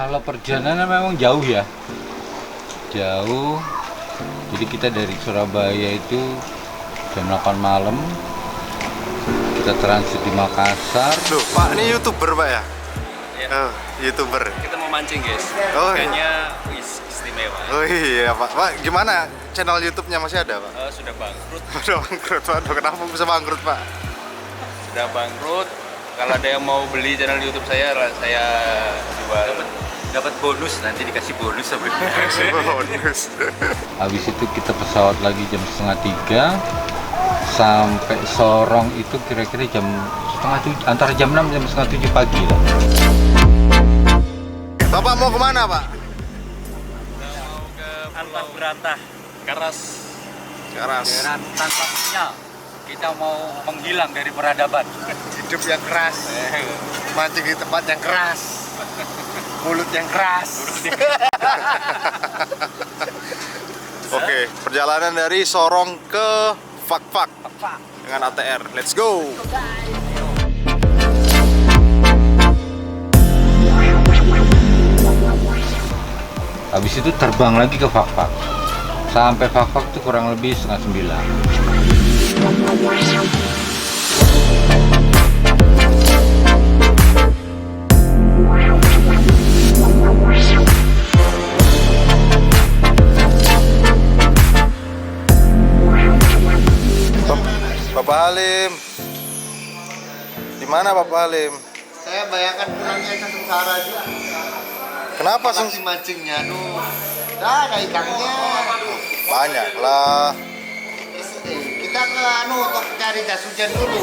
Kalau perjalanan memang jauh ya, jauh. Jadi kita dari Surabaya itu jam 8 malam, kita transit di Makassar. Duh, Pak, ini YouTuber Pak ya? Ya. Oh, YouTuber. Kita mau mancing guys. Oh, Ikannya istimewa. Oh iya Pak. Pak, gimana channel YouTube-nya masih ada Pak? Sudah bangkrut. Udah bangkrut Pak. Aduh, kenapa bisa bangkrut Pak? Sudah bangkrut. Kalau ada yang mau beli channel YouTube saya jual. Dapat bonus, nanti dikasih bonus sebenarnya. Bonus. Habis itu kita pesawat lagi jam setengah 3 sampai Sorong itu kira-kira jam setengah 7, antara jam 6 jam setengah 7 pagi lah. Bapak mau kemana Pak? Mau ke Antar Berantah, Karas. Karas. Daerah tanpa sinyal. Kita mau menghilang dari peradaban. Hidup yang keras. Mancing di tempat yang keras. Mulut yang keras. Oke, perjalanan dari Sorong ke Fak-Fak dengan ATR. Let's go. Habis itu terbang lagi ke Fak-Fak. Sampai Fak-Fak itu kurang lebih setengah 9. Bapak Halim. Di mana Bapak Halim? Saya bayangkan pulangnya ke sengsara juga. Kenapa Masih mancingnya, aduh. Nah, ada ikannya. banyak lah. Kita ke untuk cari jas hujan dulu.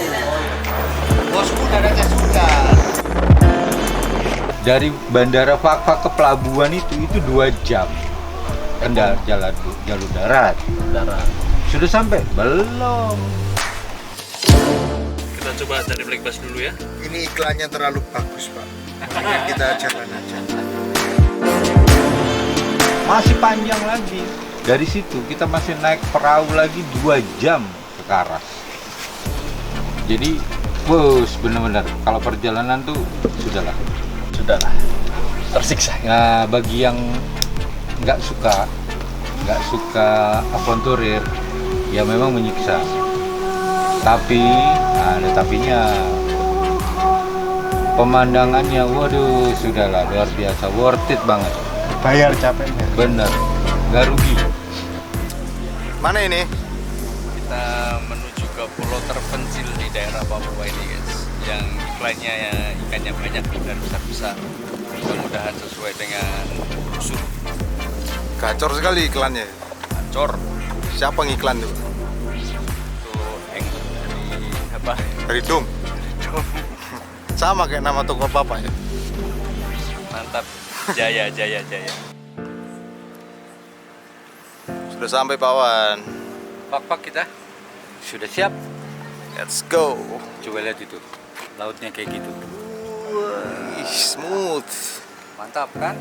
Bosku udah ada jas hujan. Dari bandara Fak-Fak ke pelabuhan itu 2 jam. Jalur darat. Sudah sampai? Belum. Kita coba cari black bass dulu ya. Ini iklannya terlalu bagus, Pak. Mendingan kita jalan aja. Masih panjang lagi. Dari situ kita masih naik perahu lagi 2 jam ke Karas. Jadi, benar-benar kalau perjalanan tuh sudahlah. Tersiksa. Nah, bagi yang nggak suka avanturir, ya memang menyiksa. Tapi ada tapinya. Pemandangannya, waduh, sudahlah luar biasa, worth it banget. Bayar capeknya. Bener, nggak rugi. Mana ini? Kita menuju ke pulau terpencil di daerah Papua ini guys. Yang iklannya ya ikannya banyak dan besar-besar. Mudah-mudahan sesuai dengan brosur. Gacor sekali iklannya. Cor Siapa ngiklan tuh? untuk dari apa? Dari Dom. Sama kayak nama toko Bapak ya. Mantap. Jaya. Sudah sampai Pak Wan. Fak-Fak kita sudah siap. Let's go. Coba lihat itu, lautnya kayak gitu. Ih, smooth. Mantap kan?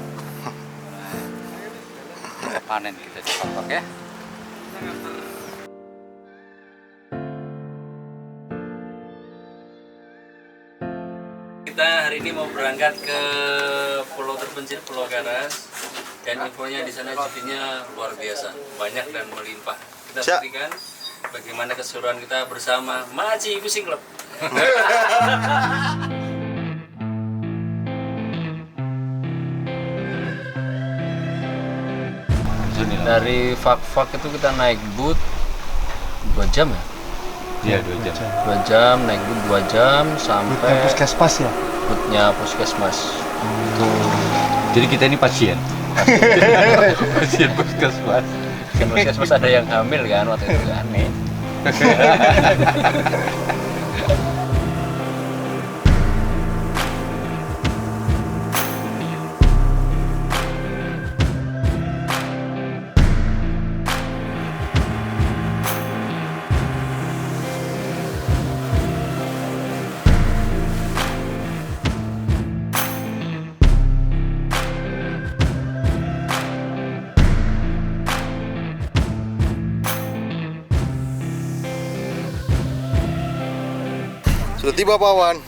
Panen kita di Fak-Fak ya. Kita hari ini mau berangkat ke pulau terpencil Pulau Karas dan infonya di sana cupinya luar biasa, banyak dan melimpah. Kita Siap. buktikan bagaimana keseruan kita bersama Maci Fishing Club. Dari Fak-Fak itu kita naik boot 2 jam ya? Iya, 2 jam. 2 jam, naik boot 2 jam sampai Puskesmas ya? bootnya Puskesmas. Itu Jadi kita ini pasien. Pasien puskesmas. kan Puskesmas ada yang hamil kan waktu itu aneh. Sudah tiba Pak Wan.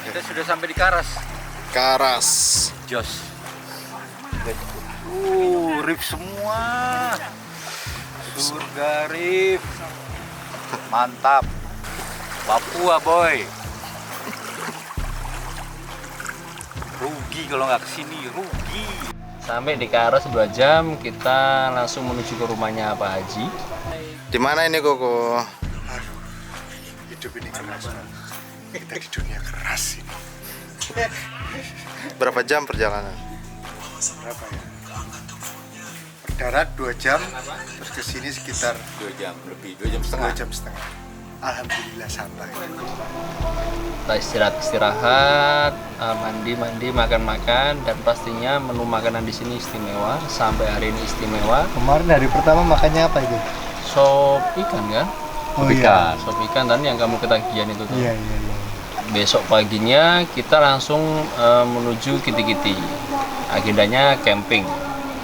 Kita sudah sampai di Karas. Karas. Jos. Reef semua. Surga reef. Mantap. Papua boy. Rugi kalau nggak kesini, rugi. Sampai di Karas 2 jam, kita langsung menuju ke rumahnya Pak Haji. Di mana ini Koko? Hidup ini keras. Kita di dunia keras ini. Berapa jam perjalanan? Berapa ya? Berdarat 2 jam, terus ke sini sekitar 2 jam lebih, 2 jam 2 setengah. jam setengah. Alhamdulillah sampai. Kita istirahat, mandi, makan, dan pastinya menu makanan di sini istimewa. Sampai hari ini istimewa. Kemarin hari pertama makannya apa itu? Sop ikan kan? Oh iya. Sop ikan dan yang kamu ketagihan itu tuh. Iya. Besok paginya kita langsung menuju Kiti-Kiti. Agendanya camping.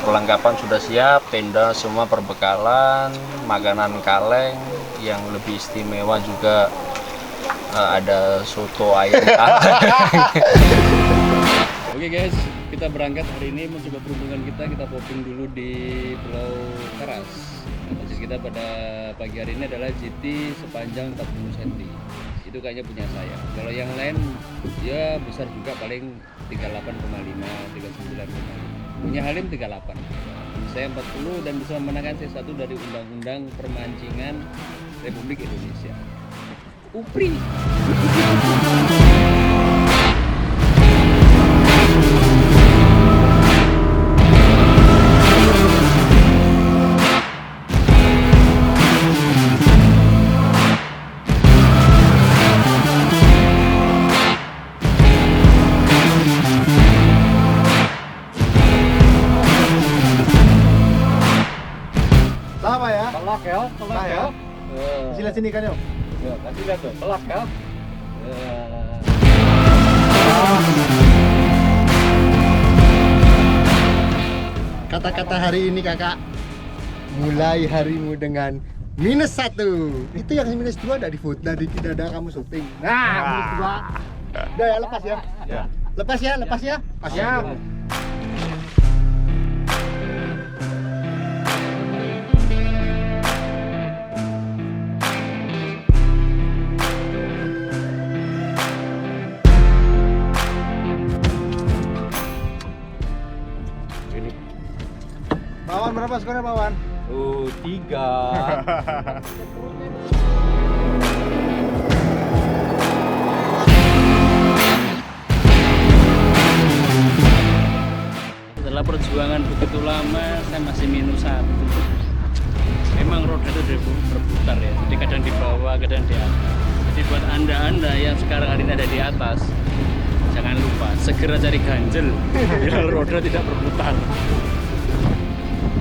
Perlengkapan sudah siap, tenda semua, perbekalan, makanan kaleng, yang lebih istimewa juga ada soto ayam kaleng. Oke guys, kita berangkat hari ini mencoba peruntungan kita popping dulu di Pulau Karas. Basis kita pada pagi hari ini adalah GT sepanjang 40 cm. Itu kayaknya punya saya. Kalau yang lain ya besar juga, paling 38,5, 39,5. Punya Halim 38. Saya 40 dan bisa memenangkan C1 dari Undang-Undang Permancingan Republik Indonesia. UPRI. Apa ya? Telak ya, telak ya. Sila sini kan yuk. Ya, kasih lihat tuh, telak ya. Kata-kata hari ini kakak. Mulai harimu dengan -1. Itu yang -2 dari foto, tidak ada kamu syuting. Nah, -2. Udah ya, lepas ya. Lepas ya. Pas ya. Bawan berapa skornya Bawan? 3. Setelah perjuangan begitu lama, saya masih -1. Memang roda itu berputar ya, jadi kadang di bawah, kadang di atas. Jadi buat anda yang sekarang hari ini ada di atas, jangan lupa segera cari ganjel biar roda tidak berputar.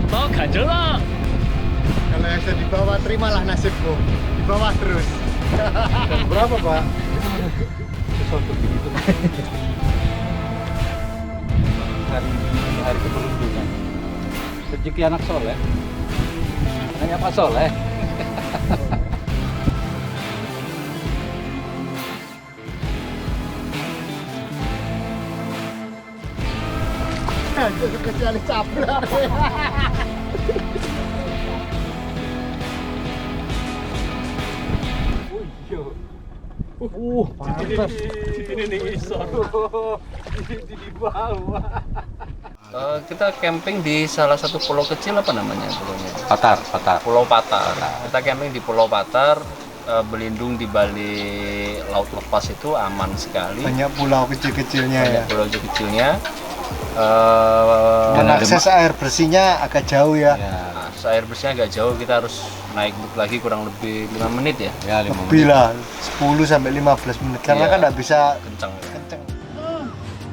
Mau ganjel lah. Kalau yang saya di bawah, terimalah nasibmu. Di bawah terus. Berapa Pak? Sesuatu begitu. Hari keberuntungan. Rezeki anak soleh. Hanya Pak Soleh. Kecuali capra. Pantas. Di bawah. Kita camping di salah satu pulau kecil, apa namanya pulaunya? Patar. Pulau Patar. Kita camping di Pulau Patar, berlindung di balik laut lepas, itu aman sekali. Banyak pulau kecil-kecilnya ya. Banyak pulau kecilnya. Dan akses air bersihnya agak jauh ya. Nah, air bersihnya agak jauh, kita harus naik boot lagi kurang lebih 5 menit ya. Ya, 5 Lebih lah, 10 sampai 15 menit karena Iya. kan nggak bisa Kencang. kenceng.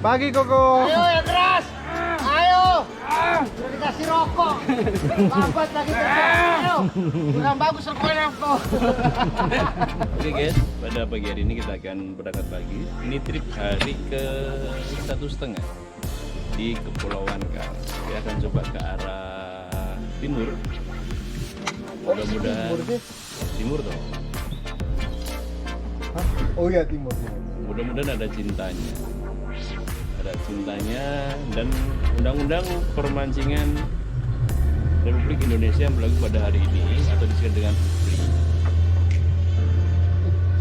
Pagi Koko. Ayo yang keras. Ayo. Udah dikasih rokok. Lambat lagi kerja. Ayo. Kurang bagus rokoknya kok. Oke guys, pada pagi hari ini kita akan berangkat pagi. Ini trip hari ke 1,5 di Kepulauan Karas. Kita akan coba ke arah timur. Mudah-mudahan timur toh. Hah? Oh iya timur. Mudah-mudahan ada cintanya. Ada cintanya dan Undang-Undang Permancingan Republik Indonesia yang berlaku pada hari ini atau disebut dengan UPRI.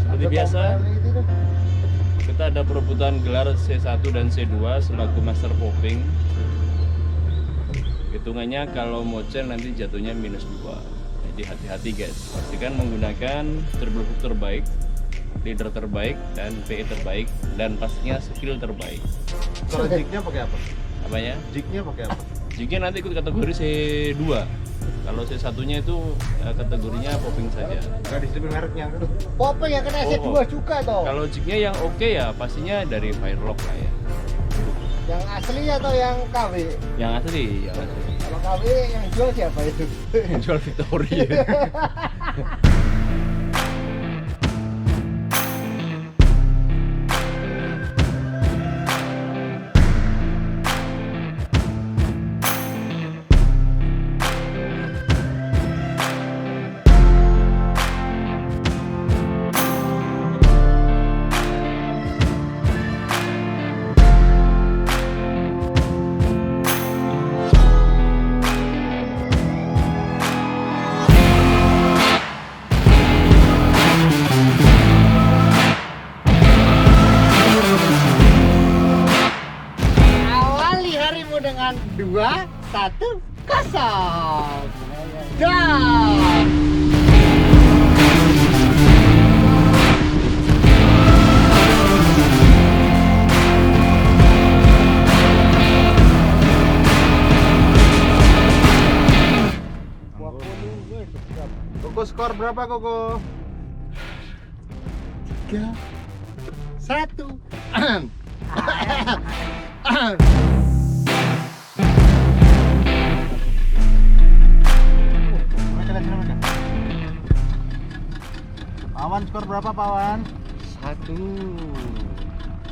Seperti biasa, kita ada perebutan gelar C1 dan C2 selaku Master Popping. Hitungannya kalau mocel nanti jatuhnya -2. Jadi hati-hati guys, pastikan menggunakan turbofuk terbaik, leader terbaik, dan PE terbaik, dan pastinya skill terbaik. Kalau jignya pakai apa? Apanya? Jignya pakai apa? Jignya nanti ikut kategori C2. Kalau C1 nya itu kategorinya popping saja. Nggak disebut mereknya. Popeng yang kena S2 juga toh. Kalau jignya yang oke ya pastinya dari Firelock lah ya. Yang asli atau yang KW? Yang asli, yang asli. Kalau KW yang jual siapa itu? Jual Victory. Awali harimu dengan 2, 1, 0. Dan Koko skor berapa Koko? 3, 1. Awan skor berapa Pak Wan? 1.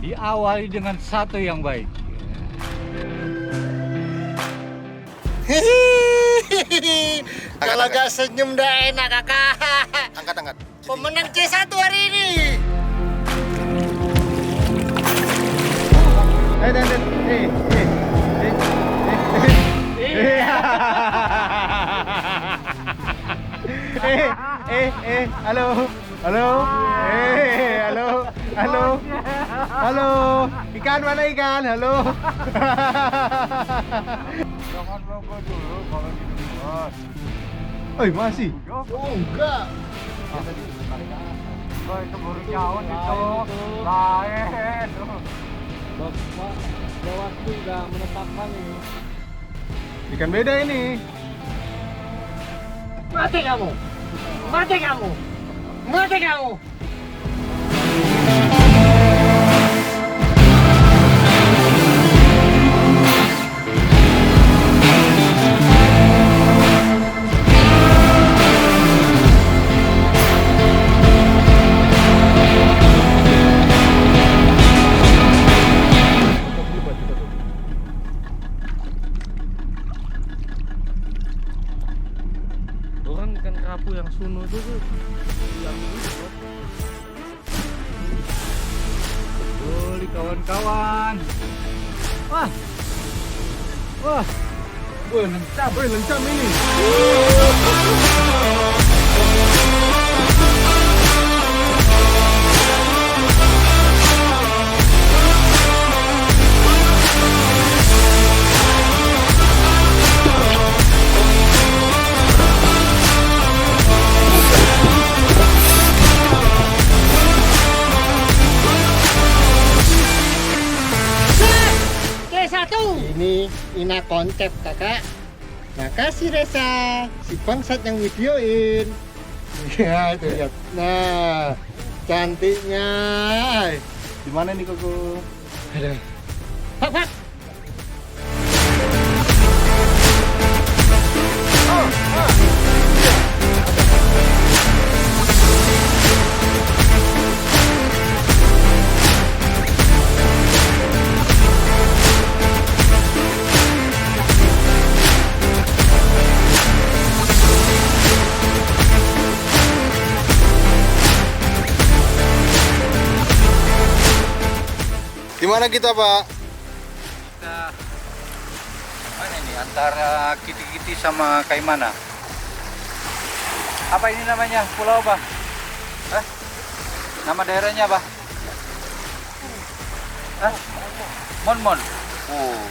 Diawali dengan 1 yang baik. Kalau gak senyum dah enak kakak. Angkat. Pemenang C1 hari ini. Halo. Ikan mana ikan? Halo. Jangan logo dulu kalau gitu, Bos. Masih. Oh enggak. Boy, itu baru jauh itu. Lain. Bawaslu sudah menetapkan ini. Ikan beda ini. Mati kamu. Mati kamu. Mati kamu. Orang ikan kerapu yang suno itu tuh yang Boleh kawan-kawan. Wah. Lencam ini. C1. Ini Ina konsep kakak. Makasih Reza, si bangsat yang videoin. Ya itu lihat. Nah, cantiknya. Di mana nih Koko? Aduh. Pak. Di mana kita Pak? kita mana ini antara Kiti-Kiti sama Kaimana. Apa ini namanya? Pulau apa? Hah? Nama daerahnya apa? Hah? Mon. Oh,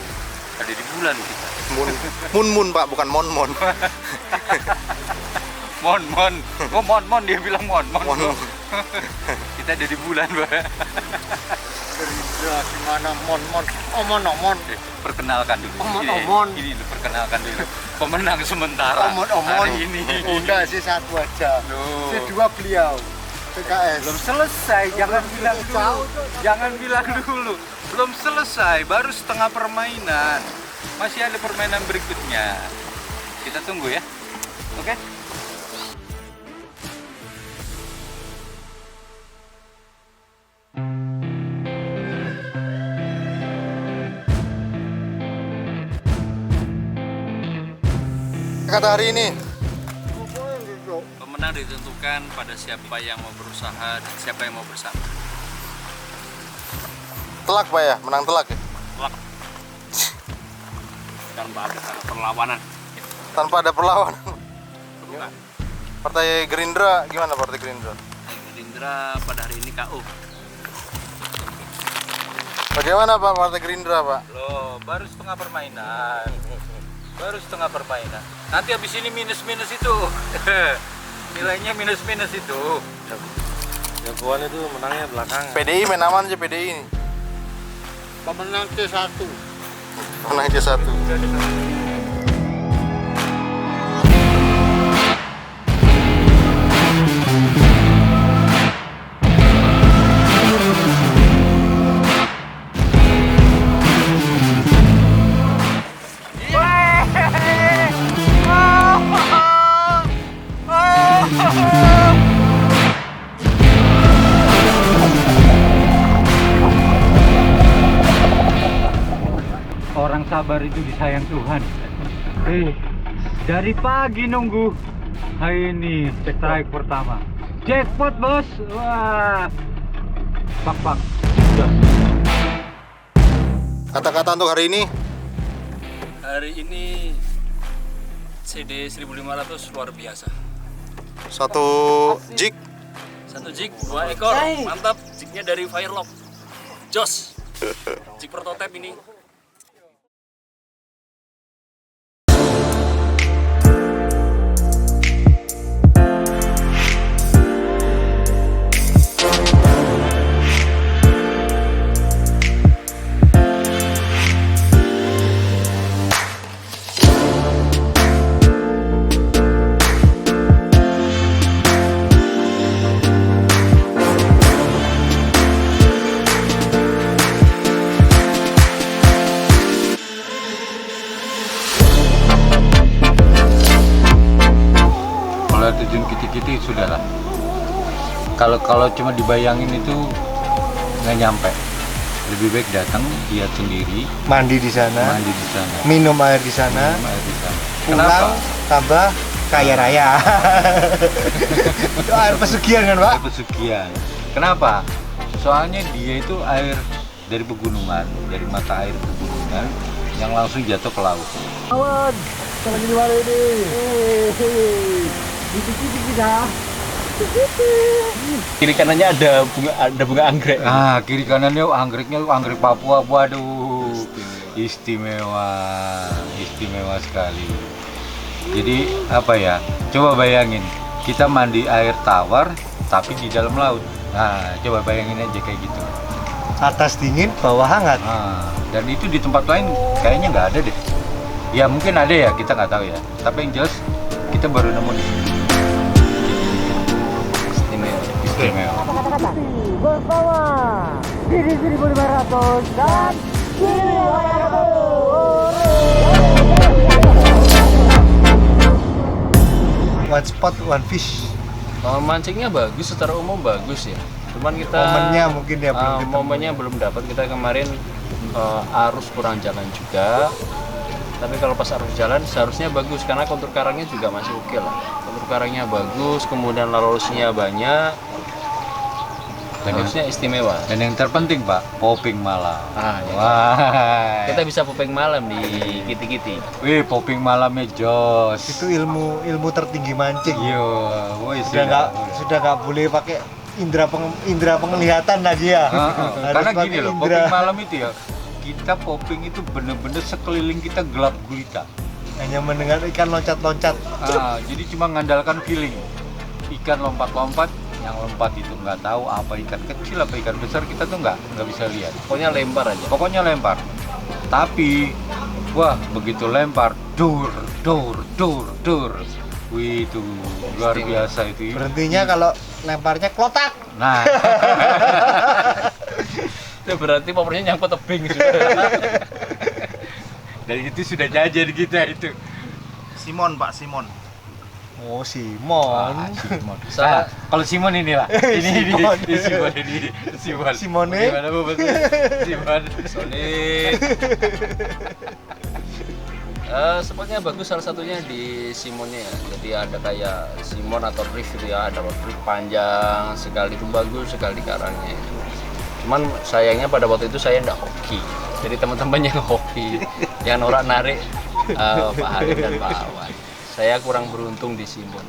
ada di bulan kita. Mun Pak, bukan Mon. Mon. Oh, Mon dia bilang Mon. Mon. Kita ada di bulan, Pak. Gerindra gimana Mon. Omon. Perkenalkan dulu. Omon. Ini perkenalkan dulu. Pemenang sementara Omon. hari ini. Udah sih satu aja. Loh. Si dua beliau. PKS. Belum selesai, jangan bilang dulu. Jangan bilang dulu. Belum selesai, baru setengah permainan. Masih ada permainan berikutnya. Kita tunggu ya. Oke? Kata hari ini. Pemenang ditentukan pada siapa yang mau berusaha dan siapa yang mau bersama. Telak Pak ya, menang telak ya. Tanpa ada perlawanan. Tanpa ada perlawanan. Bukan. Partai Gerindra gimana Partai Gerindra? Gerindra pada hari ini KO. Bagaimana Pak Partai Gerindra Pak? Loh, baru setengah permainan. Nanti habis ini minus itu. Nilainya minus itu. Jagoan itu menangnya belakangan. PDI main aman aja PDI ini. Pemenang C1. Menang aja satu. Orang sabar itu disayang Tuhan. Dari pagi nunggu. Hari ini strike pertama. Jackpot, Bos. Wah. Pak. Kata-kata untuk hari ini. Hari ini CD 1500 luar biasa. Satu jig. 1 jig, 2 ekor. Mantap, jignya dari Firelock. Jos. Jig prototipe ini. Terjun Kiti-Kiti sudahlah. Kalau cuma dibayangin itu nggak nyampe. Lebih baik datang, lihat sendiri, Mandi di sana. Minum air di sana. Pulang tambah kaya raya. Itu air pesugihan kan Pak? Air pesugihan. Kenapa? Soalnya dia itu air dari pegunungan, dari mata air pegunungan yang langsung jatuh ke laut. Kawan, kita lagi di mana ini? Dikit-dikit kita. Kiri kanannya ada bunga anggrek. Kiri kanannya anggreknya anggrek Papua. Waduh, istimewa sekali. Jadi apa ya? Coba bayangin, kita mandi air tawar tapi di dalam laut. Nah, coba bayangin aja kayak gitu. Atas dingin, bawah hangat. Dan itu di tempat lain kayaknya nggak ada deh. Ya mungkin ada ya, kita nggak tahu ya. Tapi yang jelas kita baru nemu di sini. Istimewa. Kata-kata bersama Didi 1500 dan Didi 100. One spot, one fish. Mancingnya bagus, secara umum bagus ya. Cuman kita Momennya mungkin ya belum ketemu. momennya belum dapat. Kita kemarin arus kurang jalan juga. Tapi kalau pas arus jalan seharusnya bagus karena kontur karangnya juga masih oke lah. Kontur karangnya bagus, kemudian larosnya banyak. Harusnya istimewa. Dan yang terpenting Pak, popping malam. Ya. Wah. Kita bisa popeng malam di Kiti-Kiti. Wih, popping malamnya jos. Itu ilmu tertinggi mancing. Iya, woi Sudah nggak boleh pakai indera penglihatan lagi ya. Harus Karena pakai gini loh, popping malam itu ya, kita popping itu bener-bener sekeliling kita gelap gulita. hanya mendengar ikan loncat-loncat. Jadi cuma ngandalkan feeling. Ikan lompat-lompat, yang lompat itu nggak tahu apa ikan kecil apa ikan besar, kita tuh nggak bisa lihat. Pokoknya lempar aja. Pokoknya lempar. Tapi wah, begitu lempar, dur. Wih, itu luar biasa itu. Berhentinya kalau lemparnya klotak. Nah, Itu berarti popernya nyangkut tebing sudah. dan itu sudah jajan kita itu. Simon, Pak, Simon. Oh, Simon. Simon. Saya- Kalau Simon inilah. Ini Simon. Simone. Gimana Bu? Simon. Solid. Spotnya bagus, salah satunya di Simonnya ya. Jadi ada kayak Simon atau reef gitu ya, ada reef panjang sekali, itu bagus sekali karangnya itu. Cuman sayangnya pada waktu itu saya nggak hoki. Jadi teman-teman yang hoki, yang norak narik Pak Halim dan Pak Awan. Saya kurang beruntung di Simon.